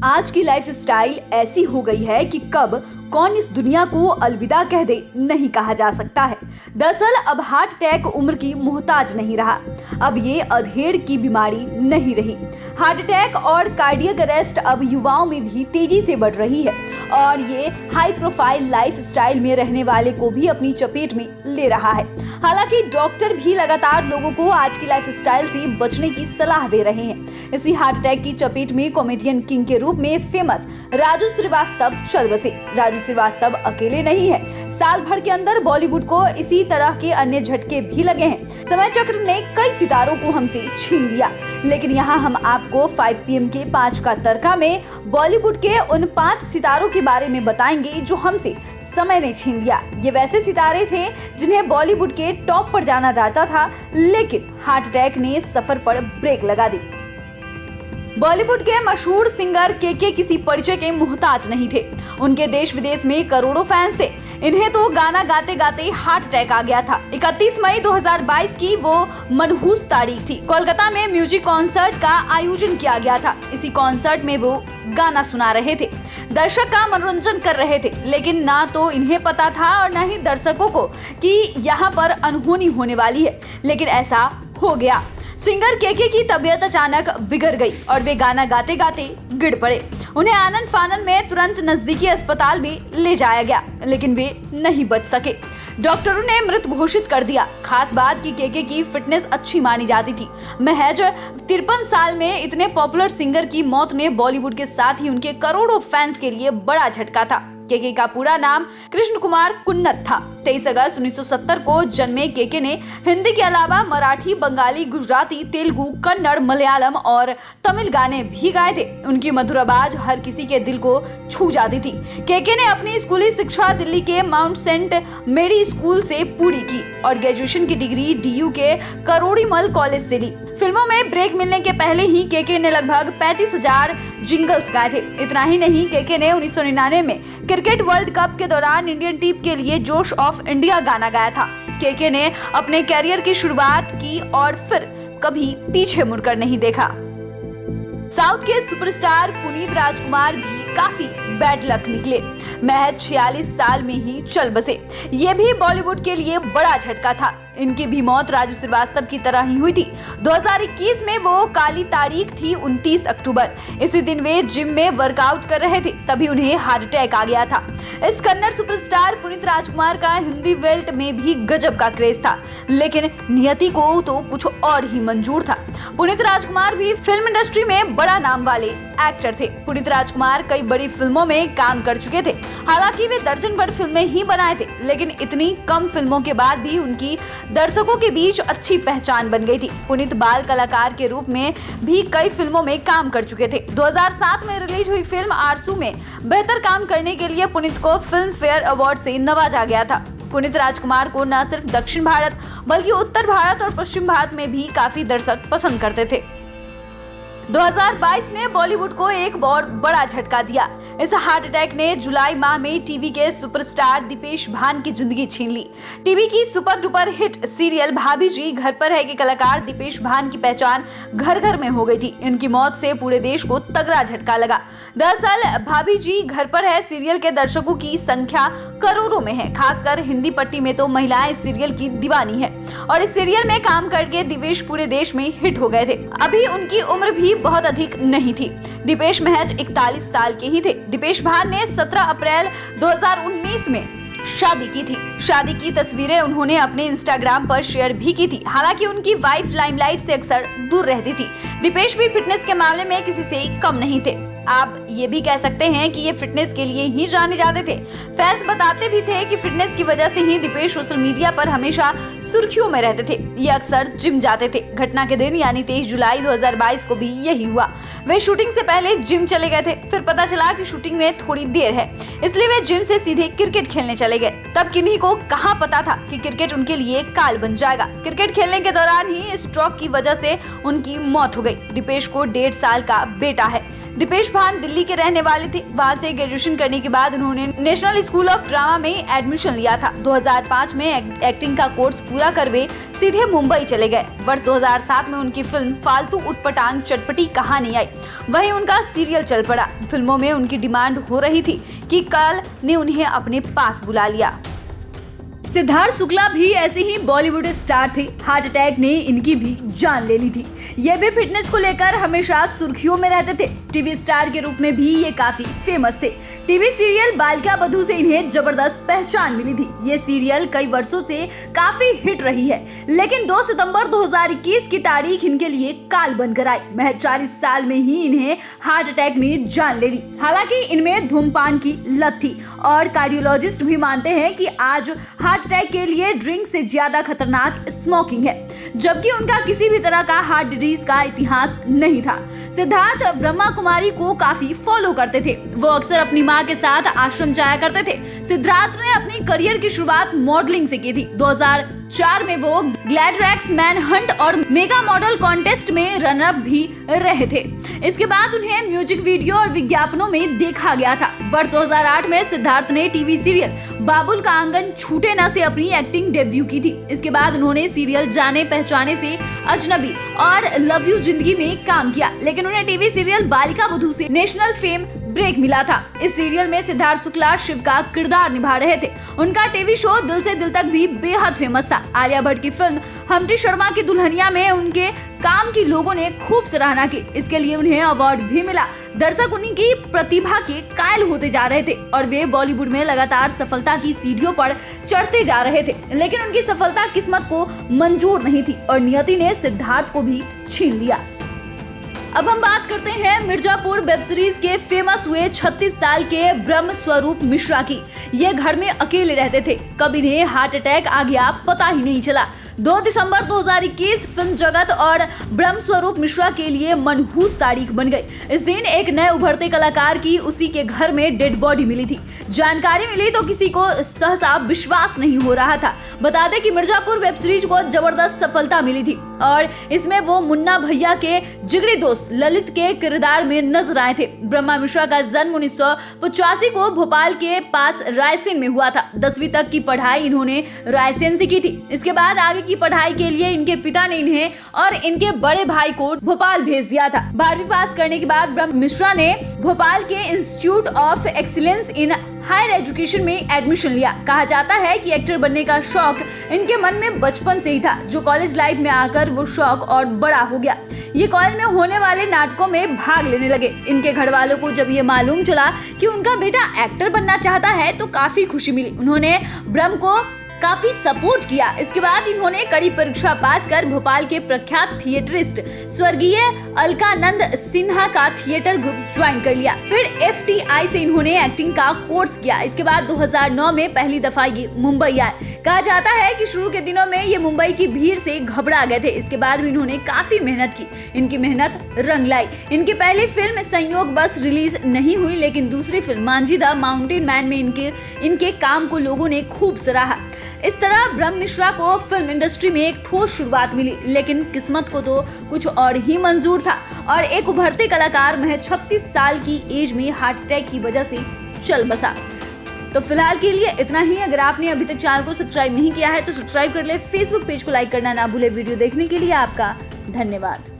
आज की लाइफस्टाइल ऐसी हो गई है कि कब कौन इस दुनिया को अलविदा कह दे नहीं कहा जा सकता है। दरअसल अब हार्ट अटैक उम्र की मोहताज नहीं रहा, अब ये अधेड़ की बीमारी नहीं रही। हार्ट अटैक और कार्डियक अरेस्ट अब युवाओं में भी तेजी से बढ़ रही है और ये हाई प्रोफाइल लाइफस्टाइल में रहने वाले को भी अपनी चपेट में ले रहा है। हालांकि डॉक्टर भी लगातार लोगों को आज की लाइफस्टाइल से बचने की सलाह दे रहे हैं। इसी हार्ट अटैक की चपेट में कॉमेडियन किंग के रूप में फेमस राजू श्रीवास्तव चल बसे। राजू श्रीवास्तव अकेले नहीं है, साल भर के अंदर बॉलीवुड को इसी तरह के अन्य झटके भी लगे हैं। समय चक्र ने कई सितारों को हमसे छीन लिया, लेकिन यहाँ हम आपको 5 PM के 5 का तड़का में बॉलीवुड के उन 5 सितारों के बारे में बताएंगे जो हमसे समय ने छीन लिया। ये वैसे सितारे थे जिन्हें बॉलीवुड के टॉप पर जाना जाता था, लेकिन हार्ट अटैक ने सफर पर ब्रेक लगा दी। बॉलीवुड के मशहूर सिंगर के किसी परिचय के मोहताज नहीं थे। उनके देश विदेश में करोड़ों फैंस थे। इन्हें तो गाना गाते गाते हार्ट अटैक आ गया था। 31 मई 2022 की वो मनहूस तारीख थी। कोलकाता में म्यूजिक कॉन्सर्ट का आयोजन किया गया था। इसी कॉन्सर्ट में वो गाना सुना रहे थे, दर्शक का मनोरंजन कर रहे थे, लेकिन ना तो इन्हें पता था और ना ही दर्शकों को कि यहाँ पर अनहोनी होने वाली है। लेकिन ऐसा हो गया। सिंगर के की तबीयत अचानक बिगड़ गई और वे गाना गाते गाते गिर पड़े। उन्हें आनन फानन में तुरंत नजदीकी अस्पताल में ले जाया गया, लेकिन वे नहीं बच सके। डॉक्टरों ने मृत घोषित कर दिया। खास बात कि के की फिटनेस अच्छी मानी जाती थी। महज 53 साल में इतने पॉपुलर सिंगर की मौत ने बॉलीवुड के साथ ही उनके करोड़ों फैंस के लिए बड़ा झटका था। के का पूरा नाम कृष्ण कुमार कुन्नत था। 23 अगस्त 1970 को जन्मे के ने हिंदी के अलावा मराठी, बंगाली, गुजराती, तेलुगु, कन्नड़, मलयालम और तमिल गाने भी गाए थे। उनकी मधुर आवाज हर किसी के दिल को छू जाती थी। के ने अपनी स्कूली शिक्षा दिल्ली के माउंट सेंट मेरी स्कूल से पूरी की और ग्रेजुएशन की डिग्री DU के करोड़ीमल कॉलेज से ली। फिल्मों में ब्रेक मिलने के पहले ही के ने लगभग 35,000 जिंगल्स गाए थे। इतना ही नहीं, के ने 1999 में क्रिकेट वर्ल्ड कप के दौरान इंडियन टीम के लिए जोश ऑफ इंडिया गाना गाया था। के ने अपने कैरियर की शुरुआत की और फिर कभी पीछे मुड़कर नहीं देखा। साउथ के सुपरस्टार पुनीत राजकुमार भी काफी बैड लक निकले। महज 46 साल में ही चल बसे। ये भी बॉलीवुड के लिए बड़ा झटका था। इनकी भी मौत राजू श्रीवास्तव की तरह ही हुई थी। 2021 में वो काली तारीख थी 29 अक्टूबर। इसी दिन वे जिम में वर्कआउट कर रहे थे, तभी उन्हें हार्ट अटैक आ गया था। इस कन्नड़ सुपरस्टार पुनीत राजकुमार का हिंदी बेल्ट में भी गजब का क्रेज था, लेकिन नियति को तो कुछ और ही मंजूर था। पुनीत राजकुमार भी फिल्म इंडस्ट्री में बड़ा नाम वाले एक्टर थे। पुनीत राजकुमार कई बड़ी फिल्मों में काम कर चुके थे। हालांकि वे दर्जन भर फिल्में ही बनाए थे, लेकिन इतनी कम फिल्मों के बाद भी उनकी दर्शकों के बीच अच्छी पहचान बन गई थी। पुनीत बाल कलाकार के रूप में भी कई फिल्मों में काम कर चुके थे। 2007 में रिलीज हुई फिल्म आरसू में बेहतर काम करने के लिए पुनीत को फिल्म फेयर अवार्ड से नवाजा गया था। पुनीत राजकुमार को न सिर्फ दक्षिण भारत बल्कि उत्तर भारत और पश्चिम भारत में भी काफी दर्शक पसंद करते थे। 2022 ने बॉलीवुड को एक और बड़ा झटका दिया। इस हार्ट अटैक ने जुलाई माह में टीवी के सुपरस्टार दीपेश भान की जिंदगी छीन ली। टीवी की सुपर डुपर हिट सीरियल भाभी जी घर पर है के कलाकार दीपेश भान की पहचान घर घर में हो गई थी। इनकी मौत से पूरे देश को तगड़ा झटका लगा। दरअसल भाभी जी घर पर है सीरियल के दर्शकों की संख्या करोड़ों में है। खासकर हिंदी पट्टी में तो महिलाएं इस सीरियल की दीवानी है और इस सीरियल में काम करके दीपेश पूरे देश में हिट हो गए थे। अभी उनकी उम्र भी बहुत अधिक नहीं थी। दीपेश महज 41 साल के ही थे। दीपेश भान ने 17 अप्रैल 2019 में शादी की थी। शादी की तस्वीरें उन्होंने अपने इंस्टाग्राम पर शेयर भी की थी। हालांकि उनकी वाइफ लाइमलाइट से अक्सर दूर रहती थी। दीपेश भी फिटनेस के मामले में किसी से कम नहीं थे। आप ये भी कह सकते हैं कि ये फिटनेस के लिए ही जाने जाते थे। फैंस बताते भी थे कि फिटनेस की वजह से ही दीपेश सोशल मीडिया पर हमेशा सुर्खियों में रहते थे। ये अक्सर जिम जाते थे। घटना के दिन यानी 23 जुलाई 2022 को भी यही हुआ। वे शूटिंग से पहले जिम चले गए थे। फिर पता चला कि शूटिंग में थोड़ी देर है, इसलिए वे जिम से सीधे क्रिकेट खेलने चले गए। तब किन्हीं को कहाँ पता था कि क्रिकेट उनके लिए काल बन जाएगा। क्रिकेट खेलने के दौरान ही स्ट्रोक की वजह से उनकी मौत हो गई। दीपेश को 1.5 साल का बेटा है। दीपेश भान दिल्ली के रहने वाले थे। वहाँ से ग्रेजुएशन करने के बाद उन्होंने नेशनल स्कूल ऑफ ड्रामा में एडमिशन लिया था। 2005 में एक्टिंग का कोर्स पूरा कर वे सीधे मुंबई चले गए। वर्ष 2007 में उनकी फिल्म फालतू उटपटांग चटपटी कहानी आई। वहीं उनका सीरियल चल पड़ा। फिल्मों में उनकी डिमांड हो रही थी कि कल ने उन्हें अपने पास बुला लिया। सिद्धार्थ शुक्ला भी ऐसे ही बॉलीवुड स्टार थे। हार्ट अटैक ने इनकी भी जान ले ली थी। ये भी फिटनेस को लेकर हमेशा सुर्खियों में रहते थे। टीवी स्टार के रूप में भी ये काफी फेमस थे। टीवी सीरियल बालिका बधू से इन्हें जबरदस्त पहचान मिली थी। ये सीरियल कई वर्षों से काफी हिट रही है, लेकिन 2 सितंबर 2021 की तारीख इनके लिए काल बनकर आई। महज 40 साल में ही इन्हें हार्ट अटैक ने जान ले ली। हालांकि इनमें धूम्रपान की लत थी और कार्डियोलॉजिस्ट भी मानते हैं कि आज हार्ट अटैक के लिए ड्रिंक से ज्यादा खतरनाक स्मोकिंग है, जबकि उनका किसी भी तरह का हार्ट डिजीज का इतिहास नहीं था। सिद्धार्थ ब्रह्मा कुमारी को काफी फॉलो करते थे। वो अक्सर अपनी मां के साथ आश्रम जाया करते थे। सिद्धार्थ ने अपनी करियर की शुरुआत मॉडलिंग से की थी। 2004 में वो ग्लैडरैक्स मैन हंट और मेगा मॉडल कॉन्टेस्ट में रनर अप भी रहे थे। इसके बाद उन्हें म्यूजिक वीडियो और विज्ञापनों में देखा गया था। वर्ष 2008 में सिद्धार्थ ने टीवी सीरियल बाबुल का आंगन छूटे न से अपनी एक्टिंग डेब्यू की थी। इसके बाद उन्होंने सीरियल जाने पहचाने से अजनबी और लव यू जिंदगी में काम किया, लेकिन उन्हें टीवी सीरियल बालिका बधू से नेशनल फेम ब्रेक मिला था। इस सीरियल में सिद्धार्थ शुक्ला शिव का किरदार निभा रहे थे। उनका टीवी शो दिल से दिल तक भी बेहद फेमस था। आलिया भट्ट की फिल्म हम्प्टी शर्मा की दुल्हनिया में उनके काम की लोगों ने खूब सराहना की। इसके लिए उन्हें अवार्ड भी मिला। दर्शक उनकी प्रतिभा के कायल होते जा रहे थे और वे बॉलीवुड में लगातार सफलता की सीढ़ियों पर चढ़ते जा रहे थे, लेकिन उनकी सफलता किस्मत को मंजूर नहीं थी और नियति ने सिद्धार्थ को भी छीन लिया। अब हम बात करते हैं मिर्जापुर वेब सीरीज के फेमस हुए 36 साल के ब्रह्म स्वरूप मिश्रा की। ये घर में अकेले रहते थे। कब इन्हें हार्ट अटैक आ गया पता ही नहीं चला। 2 दिसंबर 2021 फिल्म जगत और ब्रह्म स्वरूप मिश्रा के लिए मनहूस तारीख बन गई। इस दिन एक नए उभरते कलाकार की उसी के घर में डेड बॉडी मिली थी। जानकारी मिली तो किसी को सहसा विश्वास नहीं हो रहा था। बता दें कि मिर्जापुर वेब सीरीज को जबरदस्त सफलता मिली थी और इसमें वो मुन्ना भैया के जिगरी दोस्त ललित के किरदार में नजर आए थे। ब्रह्मा मिश्रा का जन्म 1985 को भोपाल के पास रायसेन में हुआ था। 10वीं तक की पढ़ाई इन्होंने रायसेन से की थी। इसके बाद आगे की पढ़ाई के लिए इनके पिता ने इन्हें और इनके बड़े भाई को भोपाल भेज दिया था। 12वीं पास करने के बाद ब्रह्म मिश्रा ने भोपाल के institute of excellence in higher education में एडमिशन लिया। कहा जाता है कि एक्टर बनने का शौक इनके मन में बचपन से ही था, जो कॉलेज लाइफ में आकर वो शौक और बड़ा हो गया। ये कॉलेज में होने वाले नाटकों में भाग लेने लगे। इनके घर वालों को जब ये मालूम चला कि उनका बेटा एक्टर बनना चाहता है तो काफी खुशी मिली। उन्होंने ब्रह्म को काफी सपोर्ट किया। इसके बाद इन्होंने कड़ी परीक्षा पास कर भोपाल के प्रख्यात थिएटरिस्ट स्वर्गीय अलकानंद सिन्हा का थिएटर ग्रुप ज्वाइन कर लिया। फिर FTI से इन्होंने एक्टिंग का कोर्स किया। इसके बाद 2009 में पहली दफा ये मुंबई आए। कहा जाता है कि शुरू के दिनों में ये मुंबई की भीड़ से घबरा गए थे। इसके बाद भी इन्होंने काफी मेहनत की। इनकी मेहनत रंग लाई। इनकी पहली फिल्म संयोग बस रिलीज नहीं हुई, लेकिन दूसरी film Manjhi the mountain man में इनके काम को लोगों ने खूब सराहा। इस तरह ब्रह्म मिश्रा को फिल्म इंडस्ट्री में एक ठोस शुरुआत मिली, लेकिन किस्मत को तो कुछ और ही मंजूर था और एक उभरते कलाकार महज 36 साल की एज में हार्ट अटैक की वजह से चल बसा। तो फिलहाल के लिए इतना ही। अगर आपने अभी तक चैनल को सब्सक्राइब नहीं किया है तो सब्सक्राइब कर ले। फेसबुक पेज को लाइक करना ना भूले। वीडियो देखने के लिए आपका धन्यवाद।